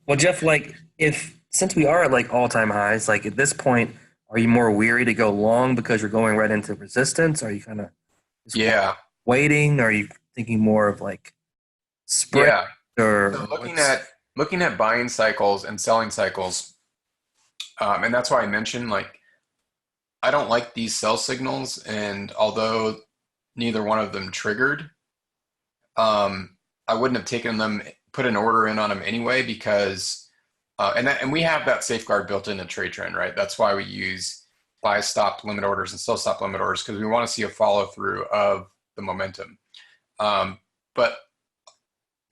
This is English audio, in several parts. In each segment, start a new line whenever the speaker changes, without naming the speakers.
Well, Jeff, like if since we are at like all-time highs, like at this point, are you more weary to go long because you're going right into resistance? Are you kind of just
Yeah,
waiting? Are you thinking more of like sprint
yeah. So
or
looking
what's?
at buying cycles and selling cycles, and that's why I mentioned like I don't like these sell signals, and although neither one of them triggered, I wouldn't have taken them, put an order in on them anyway because, and we have that safeguard built into TradeTrend, right? That's why we use buy stop limit orders and sell stop limit orders because we want to see a follow through of the momentum. But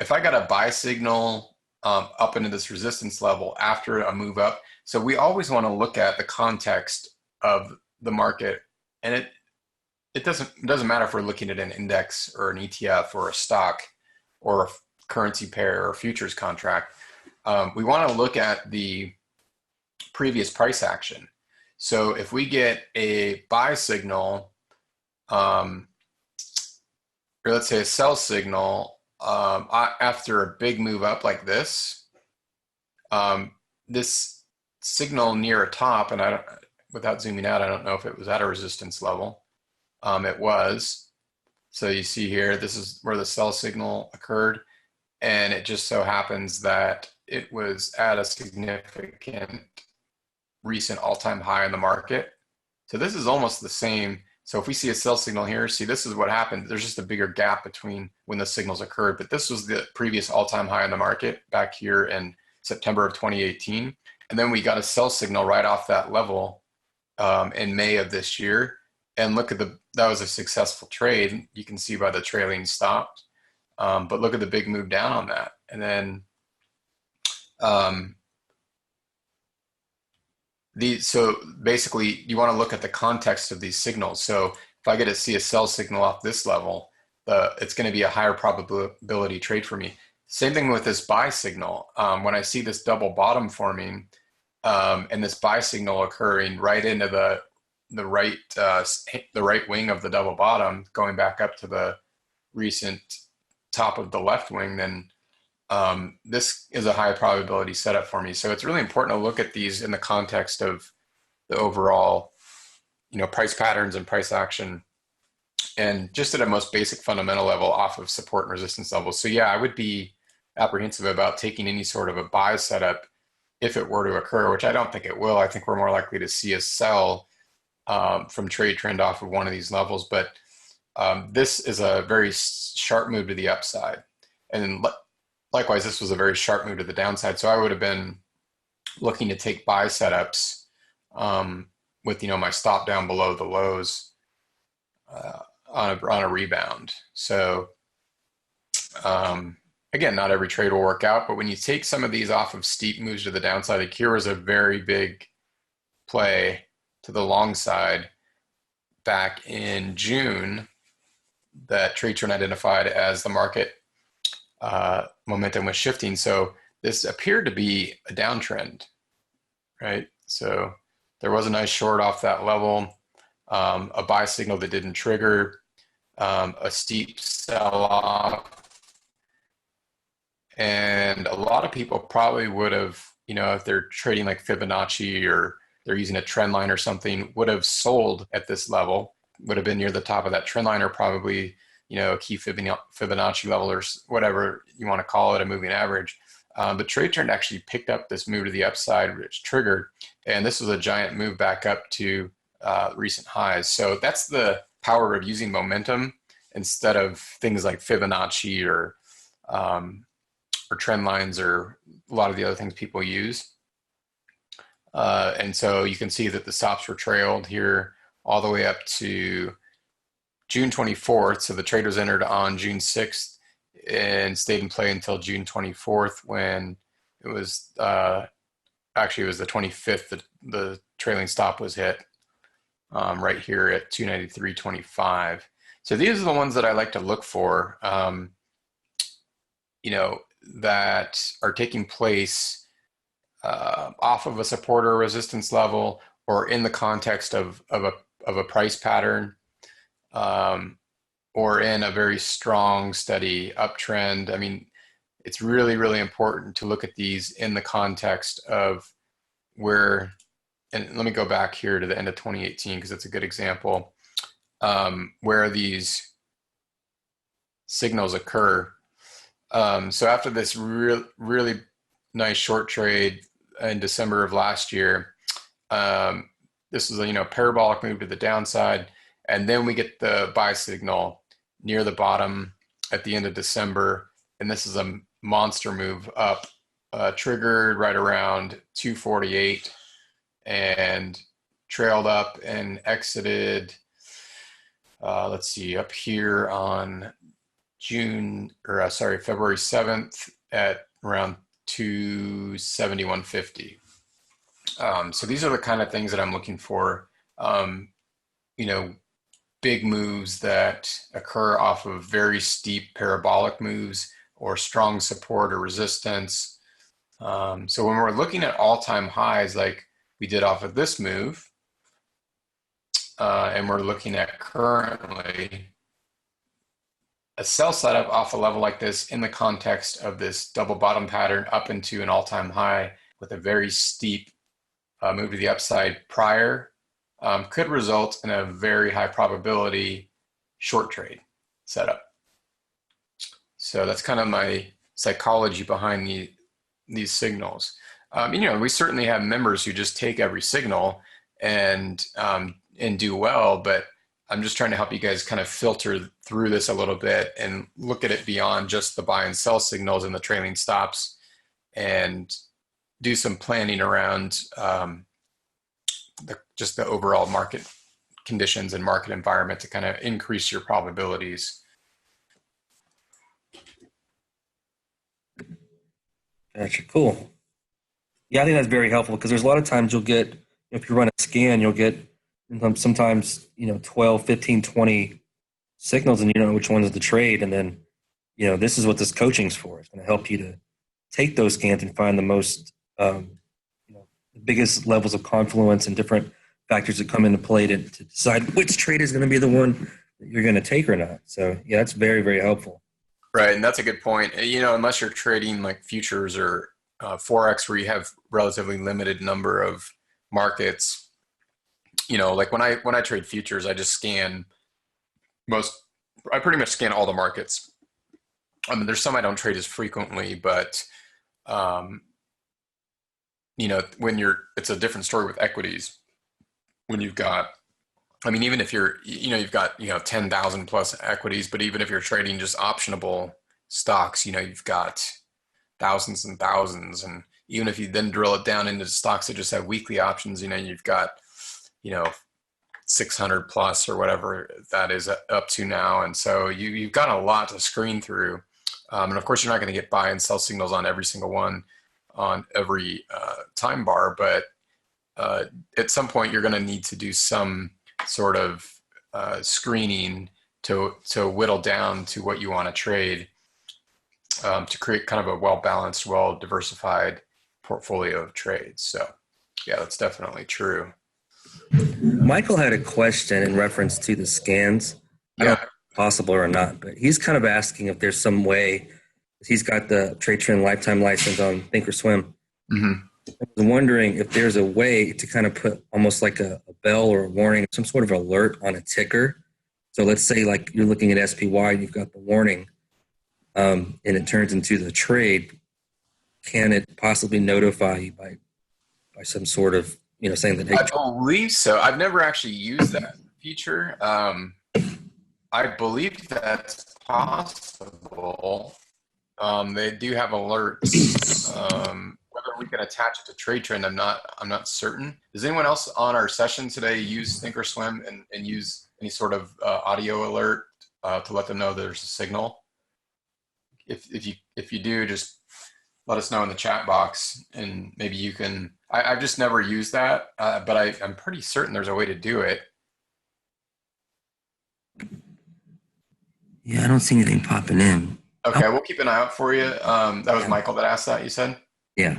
if I got a buy signal up into this resistance level after a move up, so we always want to look at the context of the market, and it doesn't matter if we're looking at an index or an ETF or a stock or a currency pair or a futures contract. We want to look at the previous price action. So if we get a buy signal, um, or let's say a sell signal after a big move up like um, this signal near a top, and without zooming out, I don't know if it was at a resistance level. It was. So you see here, this is where the sell signal occurred, and it just so happens that it was at a significant recent all-time high in the market. So this is almost the same. So if we see a sell signal here, see this is what happened. There's just a bigger gap between when the signals occurred, but this was the previous all-time high in the market back here in September of 2018. And then we got a sell signal right off that level in May of this year. And look at that was a successful trade. You can see by the trailing stops. But look at the big move down on that. And then um, so basically you want to look at the context of these signals. So if I get to see a sell signal off this level, it's going to be a higher probability trade for me. Same thing with this buy signal. When I see this double bottom forming and this buy signal occurring right into the right the right wing of the double bottom, going back up to the recent top of the left wing, then this is a high probability setup for me. So it's really important to look at these in the context of the overall, price patterns and price action, and just at a most basic fundamental level off of support and resistance levels. So yeah, I would be apprehensive about taking any sort of a buy setup if it were to occur, which I don't think it will. I think we're more likely to see a sell from trade trend off of one of these levels. But this is a very sharp move to the upside. And likewise, this was a very sharp move to the downside. So I would have been looking to take buy setups with my stop down below the lows on a rebound. So again, not every trade will work out, but when you take some of these off of steep moves to the downside, like here was a very big play to the long side back in June that TradeTrend identified as the market momentum was shifting. So this appeared to be a downtrend, right? So there was a nice short off that level, a buy signal that didn't trigger, a steep sell off, and a lot of people probably would have, if they're trading like Fibonacci or they're using a trend line or something, would have sold at this level, would have been near the top of that trend line, or probably, a key Fibonacci level or whatever you want to call it, a moving average. But TradeTrend actually picked up this move to the upside, which triggered, and this was a giant move back up to recent highs. So that's the power of using momentum instead of things like Fibonacci or trend lines or a lot of the other things people use. And so you can see that the stops were trailed here all the way up to June 24th. So the trade was entered on June 6th and stayed in play until June 24th when it was actually it was the 25th that the trailing stop was hit right here at 293.25. So these are the ones that I like to look for, that are taking place off of a support or resistance level or in the context of a price pattern, or in a very strong, steady uptrend. I mean, it's really, really important to look at these in the context of where, and let me go back here to the end of 2018 because it's a good example, where these signals occur. So after this really nice short trade in December of last year, this is a parabolic move to the downside, and then we get the buy signal near the bottom at the end of December, and this is a monster move up, triggered right around 248 and trailed up and exited, let's see, up here on February 7th at around 271.50. So these are the kind of things that I'm looking for. You know, big moves that occur off of very steep parabolic moves or strong support or resistance. So when we're looking at all-time highs like we did off of this move, and we're looking at currently, a sell setup off a level like this in the context of this double bottom pattern up into an all-time high with a very steep move to the upside prior could result in a very high probability short trade setup. So that's kind of my psychology behind these signals. We certainly have members who just take every signal and do well, but I'm just trying to help you guys kind of filter through this a little bit and look at it beyond just the buy and sell signals and the trailing stops, and do some planning around just the overall market conditions and market environment to kind of increase your probabilities.
Gotcha. Cool. Yeah, I think that's very helpful because there's a lot of times you'll get, if you run a scan, you'll get sometimes 12, 15, 20 signals, and you don't know which one is the trade. And then this is what this coaching's for. It's going to help you to take those scans and find the most the biggest levels of confluence and different factors that come into play to decide which trade is going to be the one that you're going to take or not. So yeah, that's very, very helpful.
Right, and that's a good point. Unless you're trading like futures or Forex, where you have relatively limited number of markets, like when I trade futures, I just scan I pretty much scan all the markets. I mean, there's some I don't trade as frequently, but it's a different story with equities. When you've got, even if you've got 10,000 plus equities, but even if you're trading just optionable stocks, you've got thousands and thousands. And even if you then drill it down into stocks that just have weekly options, you've got 600 plus or whatever that is up to now. And so you've got a lot to screen through. And of course, you're not going to get buy and sell signals on every single one on every time bar, but at some point you're going to need to do some sort of screening to whittle down to what you want to trade, to create kind of a well-balanced, well-diversified portfolio of trades. So yeah, that's definitely true.
Michael had a question in reference to the scans. I don't know if it's possible or not, but he's kind of asking if there's some way. He's got the TradeTrend lifetime license on ThinkorSwim.
Mm-hmm.
I was wondering if there's a way to kind of put almost like a bell or a warning, some sort of alert on a ticker. So let's say like you're looking at SPY, you've got the warning, and it turns into the trade. Can it possibly notify you by some sort of, saying that? Hey,
I believe so. I've never actually used that feature. I believe that's possible. They do have alerts. Whether we can attach it to TradeTrend, I'm not certain. Does anyone else on our session today use ThinkorSwim and use any sort of audio alert to let them know there's a signal? If you do, just let us know in the chat box, and maybe you can. I've just never used that, but I'm pretty certain there's a way to do it.
Yeah, I don't see anything popping in.
Okay, we'll keep an eye out for you. That was Michael that asked that, you said?
Yeah.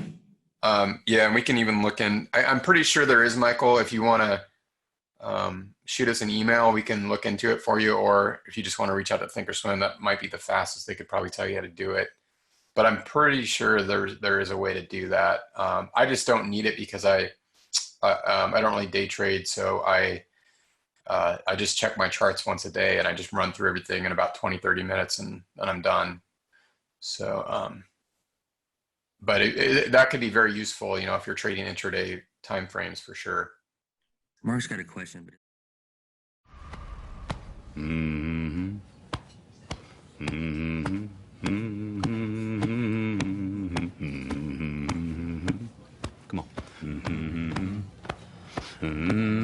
Yeah, and we can even look in. I'm pretty sure there is, Michael. If you want to shoot us an email, we can look into it for you. Or if you just want to reach out to ThinkorSwim, that might be the fastest. They could probably tell you how to do it. but I'm pretty sure there is a way to do that. I just don't need it because I don't really day trade, so I just check my charts once a day and I just run through everything in about 20, 30 minutes and then I'm done. So, but that could be very useful, if you're trading intraday time frames for sure.
Mark's got a question.
Mm-hmm. Mm-hmm. Mm-hmm. Come on. Mm-hmm. Mm-hmm.